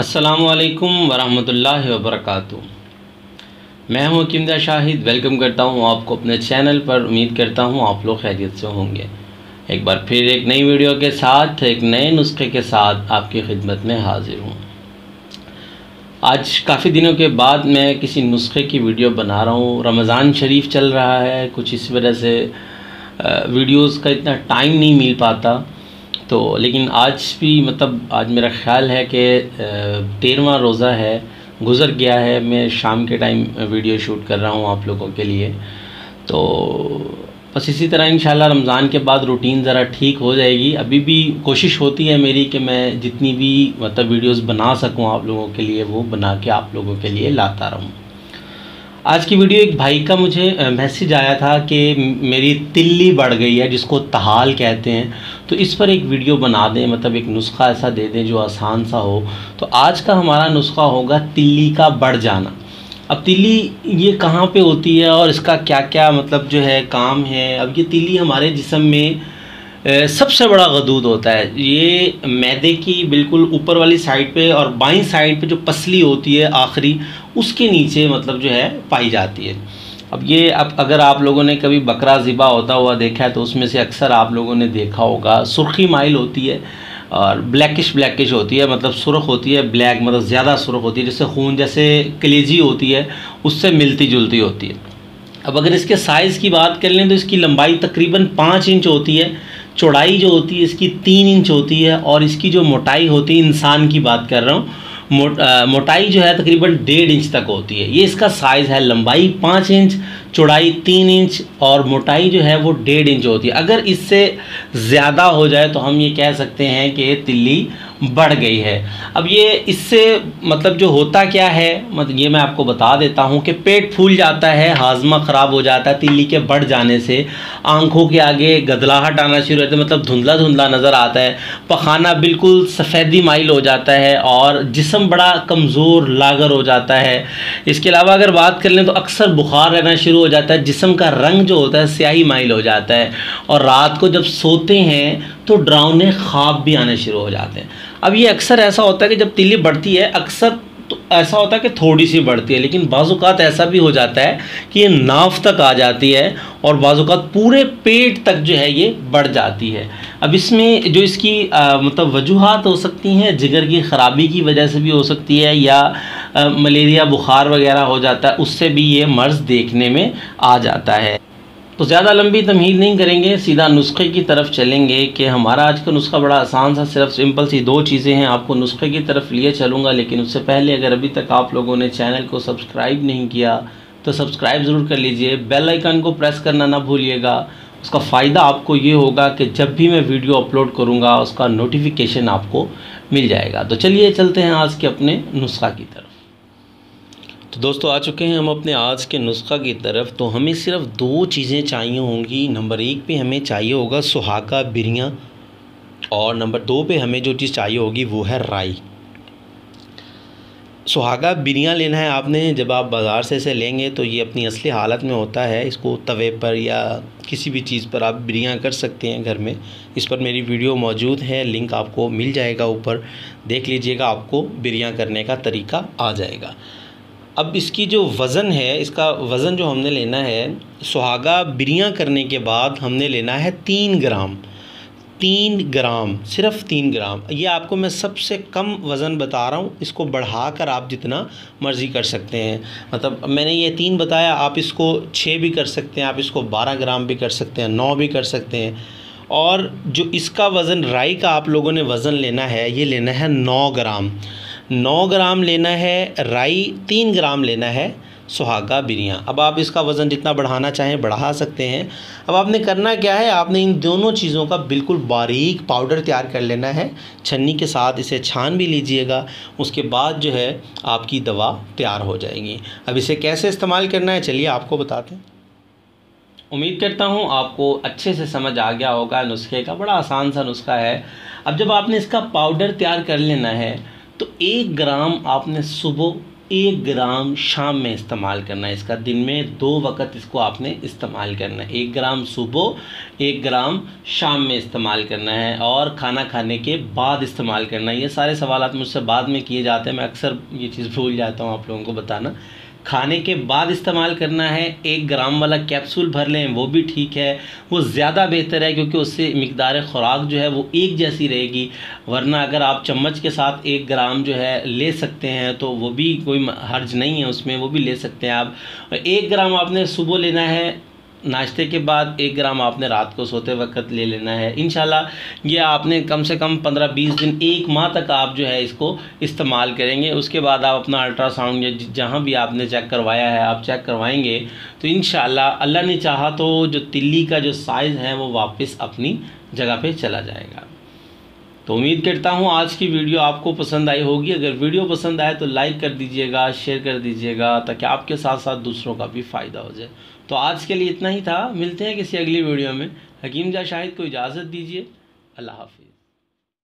अस्सलामुअलैकुम वरहमतुल्लाहि वबरकातुहू। मैं हूं हकीम शाहिद, वेलकम करता हूं आपको अपने चैनल पर। उम्मीद करता हूं आप लोग खैरियत से होंगे। एक बार फिर एक नई वीडियो के साथ, एक नए नुस्खे के साथ आपकी खिदमत में हाजिर हूं। आज काफ़ी दिनों के बाद मैं किसी नुस्खे की वीडियो बना रहा हूं। रमज़ान शरीफ चल रहा है, कुछ इस वजह से वीडियोस का इतना टाइम नहीं मिल पाता। तो लेकिन आज भी आज मेरा ख़्याल है कि 13वां रोज़ा है, गुज़र गया है। मैं शाम के टाइम वीडियो शूट कर रहा हूँ आप लोगों के लिए। तो बस इसी तरह इंशाल्लाह रमज़ान के बाद रूटीन ज़रा ठीक हो जाएगी। अभी भी कोशिश होती है मेरी कि मैं जितनी भी वीडियोस बना सकूँ आप लोगों के लिए, वो बना के आप लोगों के लिए लाता रहूँ। आज की वीडियो एक भाई का मुझे मैसेज आया था कि मेरी तिल्ली बढ़ गई है, जिसको तहाल कहते हैं। तो इस पर एक वीडियो बना दें, एक नुस्खा ऐसा दे दें जो आसान सा हो। तो आज का हमारा नुस्खा होगा तिल्ली का बढ़ जाना। अब तिल्ली ये कहाँ पे होती है और इसका क्या क्या जो है काम है। अब ये तिल्ली हमारे जिस्म में सबसे बड़ा गदूद होता है। ये मैदे की बिल्कुल ऊपर वाली साइड पे और बाईं साइड पे जो पसली होती है आखिरी, उसके नीचे जो है पाई जाती है। अब ये अगर आप लोगों ने कभी बकरा ज़िबा होता हुआ देखा है तो उसमें से अक्सर आप लोगों ने देखा होगा, सुर्खी माइल होती है और ब्लैकिश होती है, सुर्ख होती है, ब्लैक ज़्यादा सुर्ख होती है, जैसे खून जैसे कलेजी होती है उससे मिलती जुलती होती है। अब अगर इसके साइज़ की बात कर लें तो इसकी लंबाई तकरीबन 5 इंच होती है, चौड़ाई जो होती है इसकी 3 इंच होती है और इसकी जो मोटाई होती है, इंसान की बात कर रहा हूँ, मोटाई जो है तकरीबन 1.5 इंच तक होती है। ये इसका साइज़ है। लंबाई 5 इंच, चौड़ाई 3 इंच और मोटाई जो है वो 1.5 इंच होती है। अगर इससे ज़्यादा हो जाए तो हम ये कह सकते हैं कि तिल्ली बढ़ गई है। अब ये इससे जो होता क्या है, ये मैं आपको बता देता हूँ कि पेट फूल जाता है, हाजमा ख़राब हो जाता है तिल्ली के बढ़ जाने से। आँखों के आगे गदलाहट आना शुरू होता है, धुंधला धुंधला नज़र आता है। पखाना बिल्कुल सफ़ेदी माइल हो जाता है और जिस्म बड़ा कमज़ोर लागर हो जाता है। इसके अलावा अगर बात कर लें तो अक्सर बुखार रहना शुरू हो जाता है। जिस्म का रंग जो होता है स्याही माइल हो जाता है और रात को जब सोते हैं तो डरावने ख्वाब भी आने शुरू हो जाते हैं। अब ये अक्सर ऐसा होता है कि जब तिल्ली बढ़ती है, अक्सर तो ऐसा होता है कि थोड़ी सी बढ़ती है, लेकिन बाज़ुकात ऐसा भी हो जाता है कि ये नाफ तक आ जाती है और बाज़ुकात पूरे पेट तक जो है ये बढ़ जाती है। अब इसमें जो इसकी वजूहात हो सकती हैं, जिगर की ख़राबी की वजह से भी हो सकती है या मलेरिया बुखार वगैरह हो जाता है, उससे भी ये मर्ज़ देखने में आ जाता है। तो ज़्यादा लंबी तमहीद नहीं करेंगे, सीधा नुस्खे की तरफ चलेंगे कि हमारा आज का नुस्खा बड़ा आसान सा, सिर्फ सिंपल सी 2 चीज़ें हैं। आपको नुस्खे की तरफ लिए चलूँगा, लेकिन उससे पहले अगर अभी तक आप लोगों ने चैनल को सब्सक्राइब नहीं किया तो सब्सक्राइब ज़रूर कर लीजिए। बेल आइकन को प्रेस करना ना भूलिएगा। उसका फ़ायदा आपको ये होगा कि जब भी मैं वीडियो अपलोड करूँगा उसका नोटिफिकेशन आपको मिल जाएगा। तो चलिए चलते हैं आज के अपने नुस्खा की तरफ। तो दोस्तों आ चुके हैं हम अपने आज के नुस्खा की तरफ। तो हमें सिर्फ 2 चीज़ें चाहिए होंगी। नंबर 1 पे हमें चाहिए होगा सुहागा बिरियाँ और नंबर 2 पे हमें जो चीज़ चाहिए होगी वो है राई। सुहागा बिरियाँ लेना है आपने। जब आप बाज़ार से इसे लेंगे तो ये अपनी असली हालत में होता है। इसको तवे पर या किसी भी चीज़ पर आप बिरियाँ कर सकते हैं घर में। इस पर मेरी वीडियो मौजूद है, लिंक आपको मिल जाएगा ऊपर, देख लीजिएगा, आपको बिरियाँ करने का तरीका आ जाएगा। अब इसकी जो वज़न है, इसका वज़न जो हमने लेना है सुहागा बिरियाँ करने के बाद हमने लेना है 3 ग्राम। 3 ग्राम, सिर्फ़ 3 ग्राम। ये आपको मैं सबसे कम वज़न बता रहा हूँ, इसको बढ़ाकर आप जितना मर्ज़ी कर सकते हैं। मैंने ये 3 बताया, आप इसको 6 भी कर सकते हैं, आप इसको 12 ग्राम भी कर सकते हैं, 9 भी कर सकते हैं। और जो इसका वज़न राई का आप लोगों ने वज़न लेना है, ये लेना है 9 ग्राम। 9 ग्राम लेना है राई, 3 ग्राम लेना है सुहागा बिरियाँ। अब आप इसका वज़न जितना बढ़ाना चाहें बढ़ा सकते हैं। अब आपने करना क्या है, आपने इन दोनों चीज़ों का बिल्कुल बारीक पाउडर तैयार कर लेना है। छन्नी के साथ इसे छान भी लीजिएगा, उसके बाद जो है आपकी दवा तैयार हो जाएगी। अब इसे कैसे इस्तेमाल करना है चलिए आपको बताते हैं। उम्मीद करता हूँ आपको अच्छे से समझ आ गया होगा नुस्खे का। बड़ा आसान सा नुस्खा है। अब जब आपने इसका पाउडर तैयार कर लेना है तो 1 ग्राम आपने सुबह, 1 ग्राम शाम में इस्तेमाल करना है इसका। दिन में 2 वक़्त इसको आपने इस्तेमाल करना है। 1 ग्राम सुबह, 1 ग्राम शाम में इस्तेमाल करना है और खाना खाने के बाद इस्तेमाल करना है। ये सारे सवालात मुझसे बाद में किए जाते हैं, मैं अक्सर ये चीज़ भूल जाता हूँ आप लोगों को बताना। खाने के बाद इस्तेमाल करना है। 1 ग्राम वाला कैप्सूल भर लें वो भी ठीक है, वो ज़्यादा बेहतर है क्योंकि उससे मिकदार ख़ुराक जो है वो एक जैसी रहेगी। वरना अगर आप चम्मच के साथ 1 ग्राम जो है ले सकते हैं तो वो भी कोई हर्ज नहीं है उसमें, वो भी ले सकते हैं आप। 1 ग्राम आपने सुबह लेना है नाश्ते के बाद, 1 ग्राम आपने रात को सोते वक्त ले लेना है। इंशाल्लाह ये आपने कम से कम 15-20 दिन, 1 माह तक आप जो है इसको इस्तेमाल करेंगे। उसके बाद आप अपना अल्ट्रासाउंड या जहाँ भी आपने चेक करवाया है आप चेक करवाएंगे तो इंशाल्लाह अल्लाह ने चाहा तो जो तिल्ली का जो साइज़ है वो वापस अपनी जगह पे चला जाएगा। तो उम्मीद करता हूँ आज की वीडियो आपको पसंद आई होगी। अगर वीडियो पसंद आए तो लाइक कर दीजिएगा, शेयर कर दीजिएगा ताकि आपके साथ साथ दूसरों का भी फ़ायदा हो जाए। तो आज के लिए इतना ही था, मिलते हैं किसी अगली वीडियो में। हकीम जा शाहिद को इजाज़त दीजिए। अल्लाह हाफिज़।